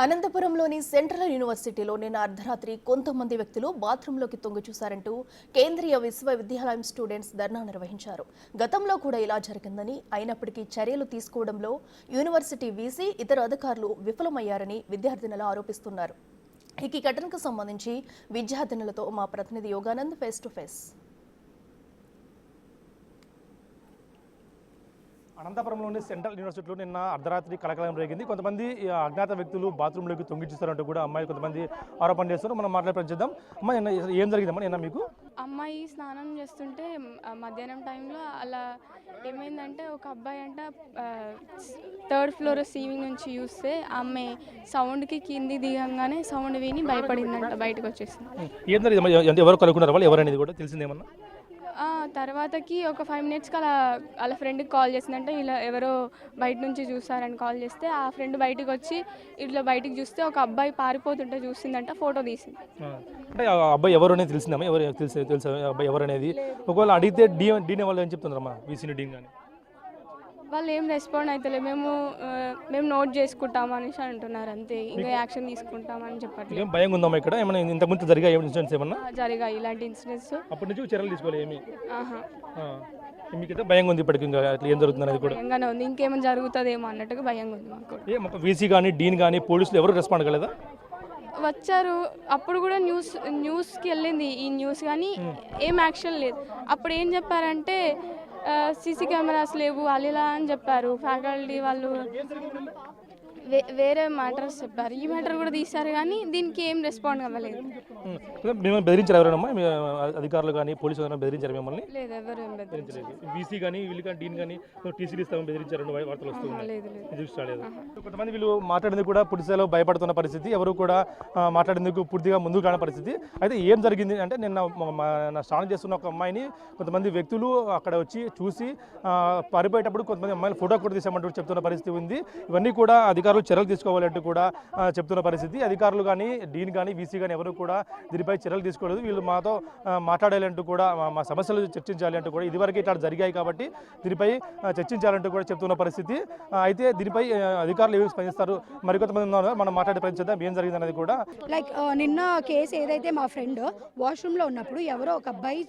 అనంతపురంలోని central యూనివర్సిటీలో నిన్న అర్ధరాత్రి కొంతమంది వ్యక్తులు బాత్రూంలోకి తొంగి చూశారంటూ కేంద్రీయ విశ్వవిద్యాలయం స్టూడెంట్స్ ధర్నా నిర్వహించారు. గతంలో కూడా ఇలా జరిగిందని, అయినప్పటికీ చర్యలు తీసుకోవడంలో యూనివర్సిటీ వీసీ ఇతర అధికారులు విఫలమయ్యారని విద్యార్థినులు ఆరోపిస్తున్నారు. ఈ ఘటనకు సంబంధించి విద్యార్థినులతో మా ప్రతినిధి యోగానంద్ ఫేస్ టు ఫేస్. అనంతపురంలోని సెంట్రల్ యూనివర్సిటీలో నిన్న అర్ధరాత్రి కలకలం రేగింది. కొంతమంది అజ్ఞాత వ్యక్తులు బాత్రూంలోకి తొంగి చూస్తారంటూ కూడా అమ్మాయి కొంతమంది ఆరోపణ చేస్తారు. మనం మాట్లాడే అమ్మ నిన్న ఏం జరిగిందమ్మా? నిన్న మీకు అమ్మాయి స్నానం చేస్తుంటే మధ్యాహ్నం టైంలో అలా ఏమైందంటే ఒక అబ్బాయి అంట 3rd ఫ్లోర్ సీలింగ్ నుంచి చూస్తే ఆమె సౌండ్కి కింది దిగంగానే సౌండ్ విని భయపడిందంట, బయటకు వచ్చేసింది. ఏం జరిగింది? ఎవరు కనుక్కున్నారు వాళ్ళు ఎవరనేది కూడా తెలిసిందేమన్నా? తర్వాతకి ఒక 5 మినిట్స్కి అలా ఫ్రెండ్కి కాల్ చేసిందంటే ఇలా ఎవరో బయట నుంచి చూస్తారని కాల్ చేస్తే ఆ ఫ్రెండ్ బయటకు వచ్చి ఇట్లా బయటకు చూస్తే ఒక అబ్బాయి పారిపోతుంటే చూసిందంట, ఫోటో తీసింది. అంటే అబ్బాయి ఎవరు అనేది తెలిసిందమ్మా? ఎవరు తెలుసు అబ్బాయి ఎవరు అనేది? ఒకవేళ అడిగితే డీనే వాళ్ళు ఏం చెప్తున్నారమ్మా? వీసీని డీన్ కానీ వాళ్ళు ఏం రెస్పాండ్ అవుతలే, మేము నోట్ చేసుకుంటాం అనేసి అంటున్నారు, అంతే. ఇంకా యాక్షన్ తీసుకుంటామని చెప్పట్లేదు. ఏం భయం ఉందమ్మా ఇక్కడ? ఏమైనా ఇంతకుముందు జరిగా ఇన్సిడెంట్స్ ఏమన్నా జరిగాయి ఇలాంటి ఇన్సిడెంట్స్? అప్పటి నుంచి చర్యలు తీసుకోవాలి ఏమి? మీకైతే భయం ఉంది ఇప్పటికి? ఇంకా అట్లా ఏం జరుగుతుంది అనేది కూడా భయంగానే ఉంది, ఇంకేమైనా జరుగుతుందేమో అన్నట్టుగా భయంగా ఉంది మాకు. వీసీ కానీ డీన్ కానీ పోలీసులు ఎవరు రెస్పాండ్ కాలేదా? వచ్చారు, అప్పుడు కూడా న్యూస్కి వెళ్ళింది ఈ న్యూస్, కానీ ఏం యాక్షన్ లేదు. అప్పుడు ఏం చెప్పారంటే సీసీ కెమెరాస్ లేవు అలా అని చెప్పారు ఫ్యాకల్టీ వాళ్ళు. వేరే మ్యాటర్స్ చెప్పారు, ఈ మ్యాటర్ కూడా తీశారు కానీ దీనికి ఏం రెస్పాండ్ అవ్వలేదు. మిమ్మల్ని బెదిరించారు ఎవరైనా? అధికారులు కానీ పోలీసులు బెదిరించారు మిమ్మల్ని? లేదు, ఎవరు ఏం బెదిరించలేదు. వీసీ కానీ వీళ్ళు కానీ డీన్ కానీ టీసీలు ఇస్తామని బెదిరించారు వార్తలు వస్తున్నాయి. కొంతమంది వీళ్ళు మాట్లాడేందుకు కూడా పూర్తిస్థాయిలో భయపడుతున్న పరిస్థితి, ఎవరు కూడా మాట్లాడేందుకు పూర్తిగా ముందుకు రాని పరిస్థితి. అయితే ఏం జరిగింది అంటే నిన్న స్నానం చేస్తున్న ఒక అమ్మాయిని కొంతమంది వ్యక్తులు అక్కడ వచ్చి చూసి పారిపోయేటప్పుడు కొంతమంది అమ్మాయిలు ఫోటో కూడా తీసామంటూ చెప్తున్న పరిస్థితి ఉంది. ఇవన్నీ కూడా అధికారులు చర్యలు తీసుకోవాలంటూ కూడా చెప్తున్న పరిస్థితి. అధికారులు కానీ డీన్ కానీ వీసీ కానీ ఎవరు కూడా దీనిపై చర్యలు తీసుకోలేదు. వీళ్ళు మాతో మాట్లాడాలంటూ కూడా మా సమస్యలు చర్చించాలి అంటూ కూడా ఇదివరకు ఇట్లా జరిగాయి కాబట్టి దీనిపై చర్చించాలంటూ కూడా చెప్తున్న పరిస్థితి. అయితే దీనిపై అధికారులు ఏమి స్పందిస్తారు మరికొంతమంది ఉన్నారు, మనం మాట్లాడే ప్రయత్నిద్దాం ఏం జరిగింది అనేది కూడా. నిన్న కేసు ఏదైతే మా ఫ్రెండ్ వాష్రూమ్లో ఉన్నప్పుడు ఎవరో ఒక అబ్బాయి,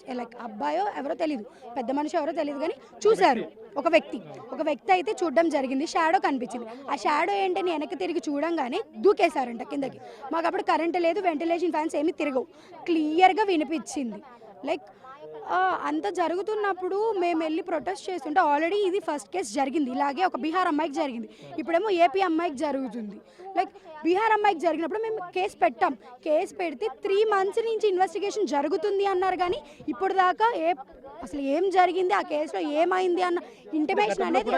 అబ్బాయో ఎవరో తెలియదు, పెద్ద మనిషి ఎవరో తెలియదు కానీ చూశారు. ఒక వ్యక్తి అయితే చూడడం జరిగింది, షాడో కనిపించింది. ఆ షాడో ఏంటని వెనక్కి తిరిగి చూడంగానే దూకేశారంట కిందకి. మాకు అప్పుడు కరెంట్ లేదు, వెంటిలేషన్ ఫ్యాన్స్ ఏమీ తిరగవు, క్లియర్గా వినిపించింది. అంత జరుగుతున్నప్పుడు మేము వెళ్ళి ప్రొటెస్ట్ చేస్తుంటే ఆల్రెడీ ఇది ఫస్ట్ కేసు జరిగింది, ఇలాగే ఒక బీహార్ అమ్మాయికి జరిగింది, ఇప్పుడేమో ఏపీ అమ్మాయికి జరుగుతుంది. బీహార్ అమ్మాయికి జరిగినప్పుడు మేము కేసు పెట్టాం. కేసు పెడితే 3 months నుంచి ఇన్వెస్టిగేషన్ జరుగుతుంది అన్నారు, కానీ ఇప్పుడు దాకా అసలు ఏం జరిగింది, ఆ కేసులో ఏమైంది అన్న ఇంటిమేషన్ అనేది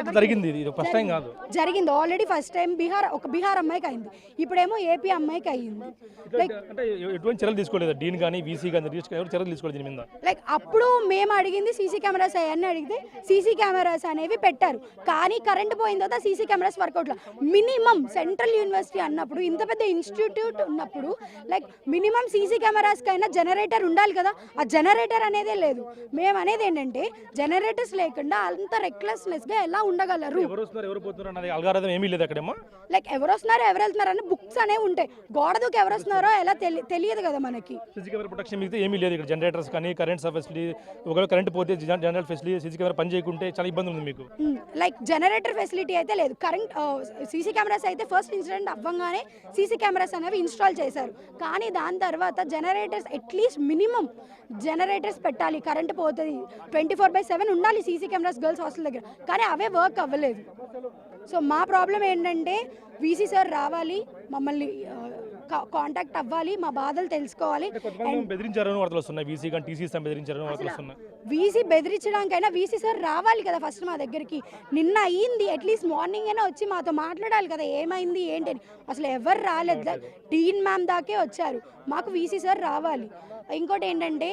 జరిగింది. ఆల్రెడీ ఫస్ట్ టైం ఒక బీహార్ అమ్మాయికి అయింది, ఇప్పుడేమో ఏపీ అమ్మాయికి అయింది. అప్పుడు మేము అడిగింది సీసీ కెమెరాస్ అవన్నీ అడిగితే సీసీ కెమెరాస్ అనేవి పెట్టారు, కానీ కరెంట్ పోయిన తర్వాత CC cameras work out. Minimum central university అన్నప్పుడు, ఇంత పెద్ద ఇన్స్టిట్యూట్ ఉన్నప్పుడు మినిమం సీసీ కెమెరాస్ కైనా జనరేటర్ ఉండాలి కదా, ఆ జనరేటర్ అనేదే లేదు. మేము అనేది ఏంటంటే జనరేటర్స్ లేకుండా అంత రెక్లెస్నెస్ గా ఎలా ఉండగలరు? ఎవరు వస్తున్నారు ఎవరు వెళ్తున్నారు అనే బుక్స్ అనేవి ఉంటాయి, గోడ దూకి ఎవరు వస్తున్నారో ఎలా తెలియదు కదా మనకి. ఏమీ లేదు ఇక్కడ, జనరేటర్స్ కానీ కరెంట్ ఫెసిలిటీ, ఒకవేళ కరెంట్ పోతే జనరల్ ఫెసిలిటీ సీసీ కెమెరా పని చేయకుంటే చాలా ఇబ్బంది ఉంది మీకు. జనరేటర్ ఫెసిలిటీ అయితే లేదు, కరెంట్ సీసీ కెమెరాస్ అయితే ఫస్ట్ ఇన్సిడెంట్ అవ్వగానే సీసీ కెమెరాస్ అనేవి ఇన్స్టాల్ చేశారు, కానీ దాని తర్వాత జనరేటర్స్ అట్లీస్ట్ మినిమం జనరేటర్స్ పెట్టాలి. కరెంట్ పోతుంది, 24/7 ఉండాలి సీసీ కెమెరాస్ గర్ల్స్ హాస్టల్ దగ్గర, కానీ అవే వర్క్ అవ్వలేదు. సో మా ప్రాబ్లం ఏంటంటే వీసీ సార్ రావాలి, మమ్మల్ని కాంటాక్ట్ అవ్వాలి, మా బాధలు తెలుసుకోవాలి. వీసీ బెదిరించడానికైనా వీసీ సార్ రావాలి కదా ఫస్ట్ మా దగ్గరికి. నిన్న అయ్యింది, అట్లీస్ట్ మార్నింగ్ అయినా వచ్చి మాతో మాట్లాడాలి కదా, ఏమైంది ఏంటి అని. అసలు ఎవరు రాలేదు, డీన్ మ్యామ్ దాకే వచ్చారు. మాకు వీసీ సార్ రావాలి. ఇంకోటి ఏంటంటే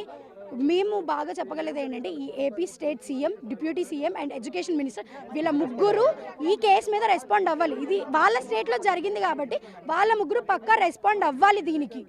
మేము బాగా చెప్పగలిగేది ఏంటంటే ఈ AP state CM, deputy CM and education minister వీళ్ళ ముగ్గురు ఈ కేసు మీద రెస్పాండ్ అవ్వాలి. ఇది వాళ్ళ స్టేట్లో జరిగింది కాబట్టి వాళ్ళ ముగ్గురు పక్కా రెస్పాండ్ అవ్వాలి దీనికి.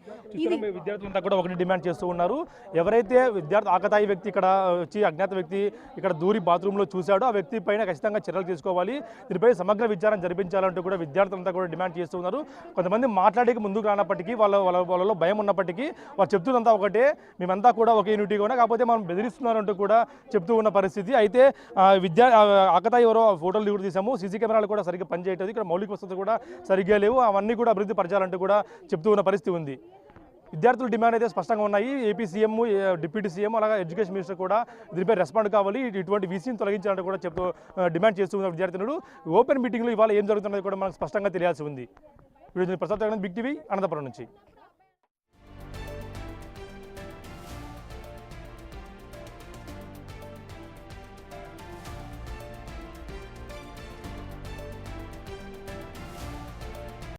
ఇది విద్యార్థులంతా కూడా ఒకటి డిమాండ్ చేస్తూ ఉన్నారు. ఎవరైతే విద్యార్థి ఆకతాయి వ్యక్తి ఇక్కడ వచ్చి అజ్ఞాత వ్యక్తి ఇక్కడ దూరి బాత్రూంలో చూశాడో ఆ వ్యక్తి పైన ఖచ్చితంగా చర్యలు తీసుకోవాలి, దీనిపై సమగ్ర విచారణ జరిపించాలంటూ కూడా విద్యార్థులంతా కూడా డిమాండ్ చేస్తూ ఉన్నారు. కొంతమంది మాట్లాడేకి ముందుకు రానప్పటికీ వాళ్ళలో భయం ఉన్నప్పటికీ వాళ్ళు చెప్తున్నంతా ఒకటే, మేమంతా కూడా ఒక యూనిటీగా ఉన్నా, కాకపోతే మనం బెదిరిస్తున్నారంటూ కూడా చెప్తూ ఉన్న పరిస్థితి. అయితే ఆకతాయి ఎవరో ఫోటోలు దిగుడు తీసాము, సీసీ కెమెరాలు కూడా సరిగ్గా పనిచేయట్లేదు, ఇక్కడ మౌలిక వసతులు కూడా సరిగ్గా లేవు, అవన్నీ కూడా అభివృద్ధి పరచాలంటూ కూడా చెప్తూ ఉన్న పరిస్థితి ఉంది. విద్యార్థుల డిమాండ్ అయితే స్పష్టంగా ఉన్నాయి. ఏపీ సీఎం, డిప్యూటీ సీఎం, అలాగే ఎడ్యుకేషన్ మినిస్టర్ కూడా దీనిపై రెస్పాండ్ కావాలి, ఇటువంటి వీసీని తొలగించాలంటూ కూడా డిమాండ్ చేస్తూ ఉన్న విద్యార్థులు. ఓపెన్ మీటింగ్లో ఇవాళ ఏం జరుగుతున్నది కూడా మనకు స్పష్టంగా తెలియాల్సి ఉంది. ప్రసాద్ బిగ్ టీవీ అనంతపురం నుంచి.